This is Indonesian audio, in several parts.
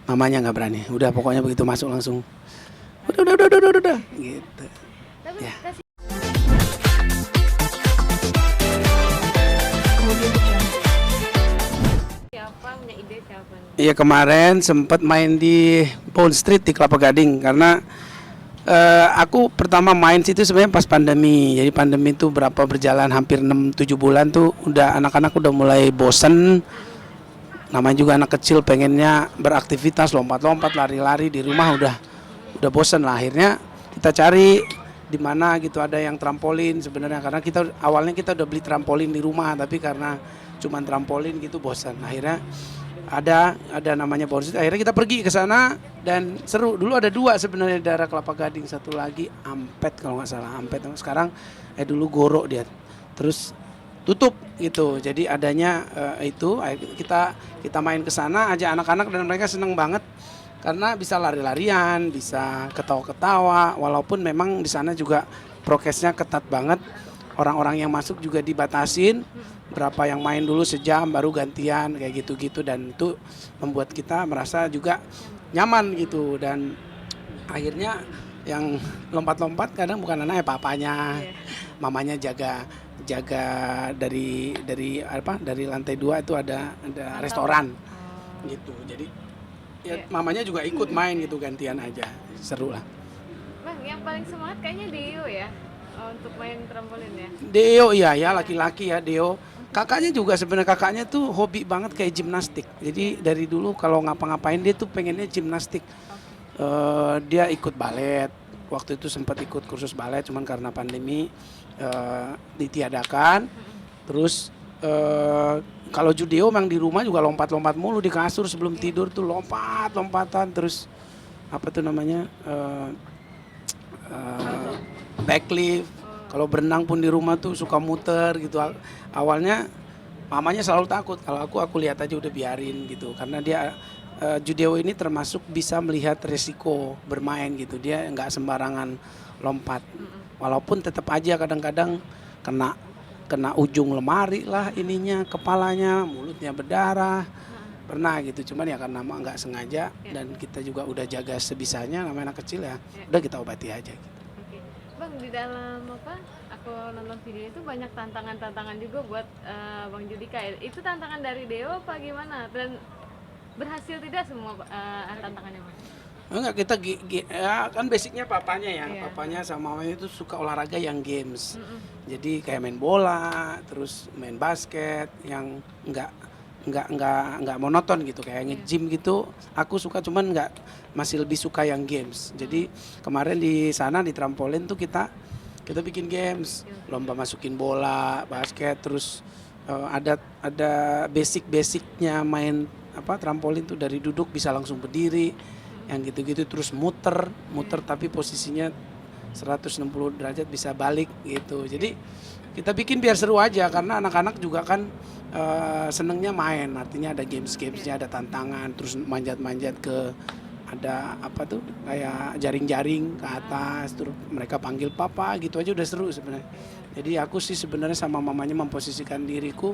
Mamanya nggak berani. Udah pokoknya begitu masuk langsung. Udah. Gitu. Tapi Ya. kasih siapa punya ide siapa nih? Iya kemarin sempat main di Bond Street di Kelapa Gading karena aku pertama main situ sebenarnya pas pandemi. Jadi pandemi itu berjalan hampir 6-7 bulan tuh udah anak-anak udah mulai bosen. Namanya juga anak kecil pengennya beraktivitas, lompat-lompat, lari-lari di rumah udah bosen lah. Akhirnya kita cari di mana gitu ada yang trampolin sebenarnya karena awalnya kita udah beli trampolin di rumah tapi karena cuman trampolin gitu bosan. Akhirnya ada namanya Bond Street. Akhirnya kita pergi ke sana dan seru. Dulu ada 2 sebenarnya di daerah Kelapa Gading, satu lagi Ampet kalau nggak salah. Ampet sekarang dulu Goro dia. Terus tutup gitu. Jadi adanya itu kita main ke sana aja anak-anak dan mereka seneng banget karena bisa lari-larian, bisa ketawa-ketawa walaupun memang di sana juga prokesnya ketat banget. Orang-orang yang masuk juga dibatasin. Berapa yang main dulu sejam baru gantian kayak gitu-gitu dan itu membuat kita merasa juga nyaman gitu dan akhirnya yang lompat-lompat kadang bukan anaknya papanya, mamanya jaga dari lantai 2 itu ada restoran gitu. Jadi ya mamanya juga ikut main gitu gantian aja, seru lah. Bang, yang paling semangat kayaknya Dio ya untuk main trampolin ya. Deo ya laki-laki ya Deo. Kakaknya juga sebenarnya kakaknya tuh hobi banget kayak gimnastik. Jadi dari dulu kalau ngapa-ngapain dia tuh pengennya gimnastik. Dia ikut balet. Waktu itu sempat ikut kursus balet cuman karena pandemi ditiadakan. Terus kalau Judeo memang di rumah juga lompat-lompat mulu di kasur sebelum tidur tuh lompatan terus apa tuh namanya backlift. Kalau berenang pun di rumah tuh suka muter gitu. Awalnya mamanya selalu takut kalau aku lihat aja udah biarin gitu karena dia Judeo ini termasuk bisa melihat resiko bermain gitu. Dia nggak sembarangan lompat. Walaupun tetap aja kadang-kadang kena ujung lemari lah ininya, kepalanya, mulutnya berdarah. Pernah gitu, cuman ya karena nggak sengaja dan kita juga udah jaga sebisanya namanya anak kecil ya. Udah kita obati aja gitu. Oke. Bang, di dalam aku nonton video itu banyak tantangan-tantangan juga buat Bang Judika. Itu tantangan dari Deo apa gimana? Dan berhasil tidak semua tantangannya, Bang? Enggak, kita ya kan basicnya papanya ya. Iya. Papanya sama mamanya itu suka olahraga yang games. Jadi kayak main bola, terus main basket yang enggak monoton gitu kayak nge-gym gitu. Aku suka cuman masih lebih suka yang games. Jadi kemarin di sana di trampolin tuh kita bikin games, lomba masukin bola, basket, terus ada basic-basicnya main trampolin tuh dari duduk bisa langsung berdiri, yang gitu-gitu terus muter tapi posisinya 160 derajat bisa balik gitu. Jadi kita bikin biar seru aja karena anak-anak juga kan senengnya main, artinya ada gamesnya, ada tantangan, terus manjat-manjat ke ada kayak jaring-jaring ke atas, terus mereka panggil papa gitu aja udah seru sebenarnya. Jadi aku sih sebenarnya sama mamanya memposisikan diriku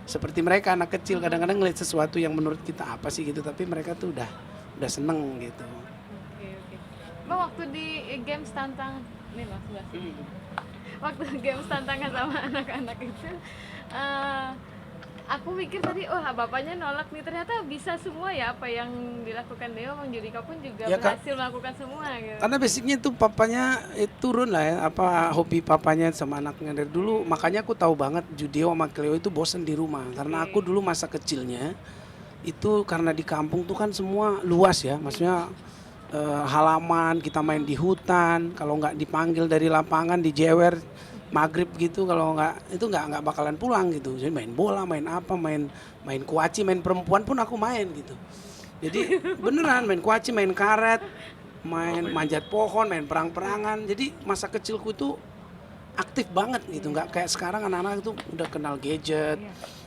seperti mereka anak kecil, kadang-kadang ngeliat sesuatu yang menurut kita apa sih gitu, tapi mereka tuh udah seneng gitu. Oke. Bang, waktu di games waktu games tantangan sama anak-anak itu aku pikir tadi bapaknya nolak nih, ternyata bisa semua ya apa yang dilakukan Deo. Bang Judika pun juga Ya, berhasil melakukan semua gitu. Karena basicnya tuh papanya turun lah ya, hobi papanya sama anaknya dari dulu. Makanya aku tahu banget Judeo sama Cleo itu bosen di rumah. Karena aku dulu masa kecilnya itu karena di kampung tuh kan semua luas ya, maksudnya halaman, kita main di hutan, kalau nggak dipanggil dari lapangan dijewer maghrib gitu, kalau nggak bakalan pulang gitu. Jadi main bola, main kuaci, main perempuan pun aku main gitu. Jadi beneran main kuaci, main karet, main manjat pohon, main perang-perangan. Jadi masa kecilku tuh aktif banget gitu, nggak kayak sekarang anak-anak itu udah kenal gadget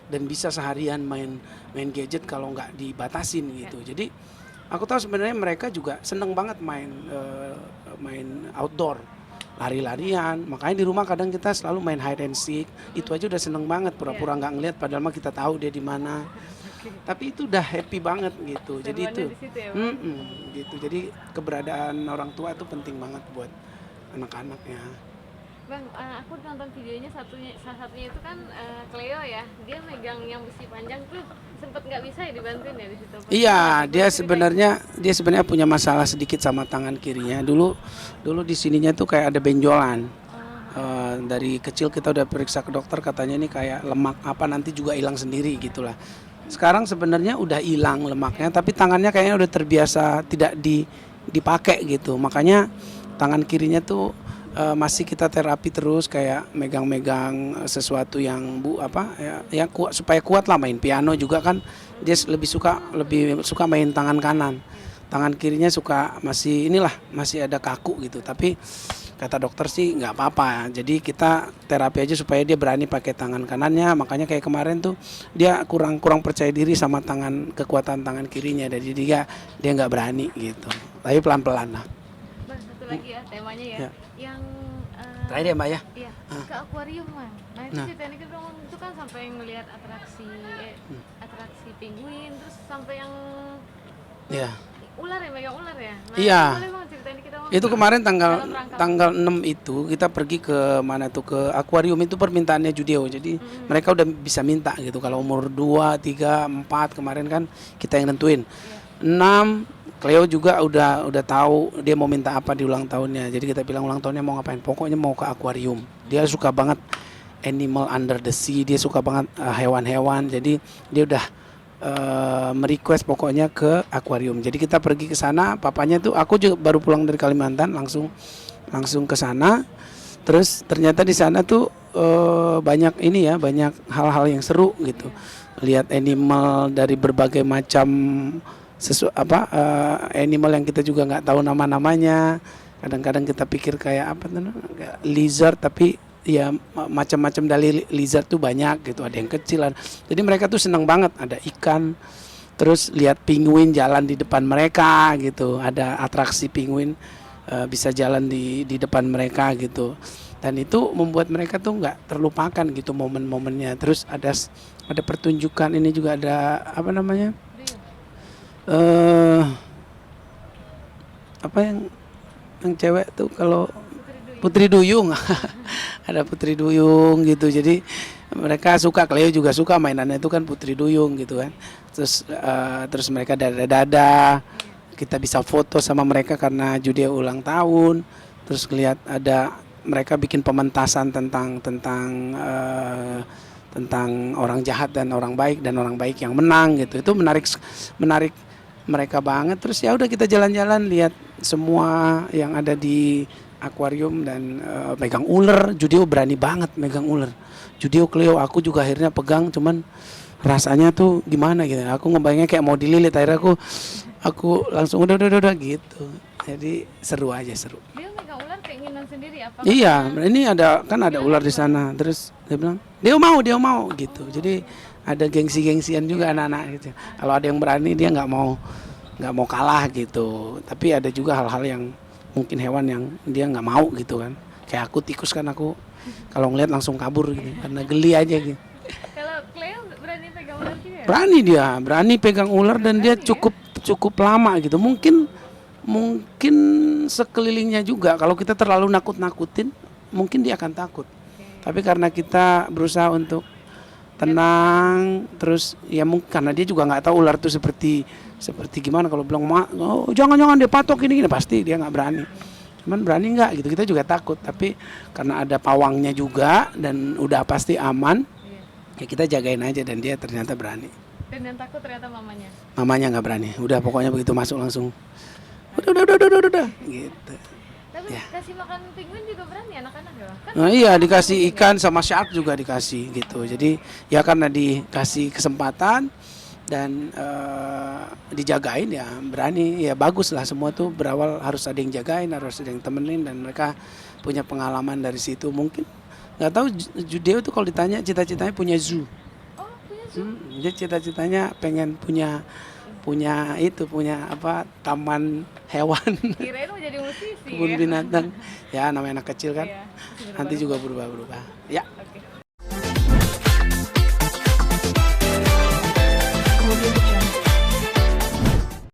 dan bisa seharian main gadget kalau nggak dibatasin gitu. Jadi aku tahu sebenarnya mereka juga seneng banget main outdoor. lari-larian. Makanya di rumah kadang kita selalu main hide and seek. Itu aja udah seneng banget, pura-pura nggak ngeliat padahal mah kita tahu dia di mana. Tapi itu udah happy banget gitu. Jadi Seruannya itu di situ ya, Bang. gitu. Jadi keberadaan orang tua itu penting banget buat anak-anak ya. Bang, aku nonton videonya salah satunya itu kan Cleo ya, dia megang yang besi panjang tuh sempet nggak bisa ya dibantuin ya di situ. Iya, Boleh ceritain? dia sebenarnya punya masalah sedikit sama tangan kirinya. Dulu di sininya tuh kayak ada benjolan. Dari kecil kita udah periksa ke dokter, katanya ini kayak lemak apa nanti juga hilang sendiri gitulah. Sekarang sebenarnya udah hilang lemaknya, tapi tangannya kayaknya udah terbiasa tidak dipakai gitu. Makanya tangan kirinya tuh masih kita terapi terus, kayak megang-megang sesuatu yang yang kuat, supaya kuat lah. Main piano juga kan dia lebih suka main tangan kanan. Tangan kirinya masih ada kaku gitu. Tapi kata dokter sih nggak apa-apa. Jadi kita terapi aja supaya dia berani pakai tangan kanannya. Makanya kayak kemarin tuh dia kurang percaya diri sama kekuatan tangan kirinya. Jadi dia nggak berani gitu. Tapi pelan-pelan lah. Bang, satu lagi ya temanya ya, Ya. yang Terakhir ya Mbak ya. iya, ke akuarium Bang. Nah itu Nah. ceritain dikit dong, itu kan sampai ngelihat atraksi penguin, terus sampai yang Ya. ular ya, megang ular ya. Nah Iya. itu boleh Bang ceritain dikit dong. Itu kemarin tanggal Dalam rangka tanggal 6 itu kita pergi ke mana tuh, ke akuarium. Itu permintaannya Judeo. Jadi mereka udah bisa minta gitu. Kalau umur 2, 3, 4 kemarin kan kita yang nentuin. 6 Cleo juga udah tahu dia mau minta apa di ulang tahunnya. Jadi kita bilang ulang tahunnya mau ngapain? Pokoknya mau ke akuarium. Dia suka banget animal under the sea. Dia suka banget hewan-hewan. Jadi dia udah merequest pokoknya ke akuarium. Jadi kita pergi ke sana. Papanya tuh, aku juga baru pulang dari Kalimantan, langsung ke sana. Terus ternyata di sana tuh banyak hal-hal yang seru gitu. Lihat animal dari berbagai macam animal yang kita juga nggak tahu nama-namanya. Kadang-kadang kita pikir kayak kayak lizard, tapi ya macam-macam dari lizard tuh banyak gitu. Ada yang kecil. Jadi mereka tuh senang banget, ada ikan. Terus lihat penguin jalan di depan mereka gitu. Ada atraksi penguin bisa jalan di depan mereka gitu. Dan itu membuat mereka tuh nggak terlupakan gitu momen-momennya. Terus ada pertunjukan, ini juga ada yang cewek tuh, kalau Putri Duyung. Ada Putri Duyung gitu. Jadi mereka suka, Cleo juga suka mainannya itu kan Putri Duyung gitu kan. Terus mereka dada-dada. Kita bisa foto sama mereka karena Judeo ulang tahun. Terus lihat ada mereka bikin pementasan tentang orang jahat dan orang baik yang menang gitu. Itu menarik mereka banget. Terus ya udah kita jalan-jalan lihat semua yang ada di akuarium dan megang ular. Judeo berani banget megang ular. Judeo, Cleo, aku juga akhirnya pegang, cuman rasanya tuh gimana gitu. Aku ngebayangnya kayak mau dililit, akhirnya aku langsung udah gitu. Jadi seru. dia megang ular keinginan sendiri apa? Iya, ini ada ular di sana. Terus dia bilang, dia mau gitu. Jadi ada gengsi-gengsian juga anak-anak gitu. Kalau ada yang berani dia nggak mau kalah gitu. Tapi ada juga hal-hal yang mungkin hewan yang dia nggak mau gitu kan. Kayak aku, tikus kan, aku kalau ngeliat langsung kabur gitu karena geli aja gitu. Kalau Cleo berani pegang ular juga ya? Berani pegang ular dan dia cukup lama gitu. Mungkin sekelilingnya juga, kalau kita terlalu nakut-nakutin mungkin dia akan takut. Tapi karena kita berusaha untuk tenang, terus ya mungkin karena dia juga nggak tahu ular itu seperti gimana. Kalau bilang jangan dia patok ini pasti dia nggak berani. Cuman berani nggak gitu, kita juga takut. Tapi karena ada pawangnya juga dan udah pasti aman, ya kita jagain aja, dan dia ternyata berani. Dan yang takut ternyata mamanya. Mamanya nggak berani. Udah pokoknya begitu masuk langsung udah gitu. Tapi kasih makan penguin juga berani anak-anak ya? Kan Nah iya, dikasih ikan sama shark juga dikasih gitu. Jadi ya karena dikasih kesempatan dan dijagain ya berani, ya bagus lah. Semua tuh berawal harus ada yang jagain, harus ada yang temenin, dan mereka punya pengalaman dari situ. Mungkin nggak tahu, Judeo tuh kalau ditanya cita-citanya punya zoo. punya zoo. Dia cita-citanya pengen punya punya apa taman hewan, Kirain mau jadi musisi kebun ya. binatang. Ya namanya anak kecil kan. Iya, masih Nanti berubah-ubah. juga berubah-berubah. Ya.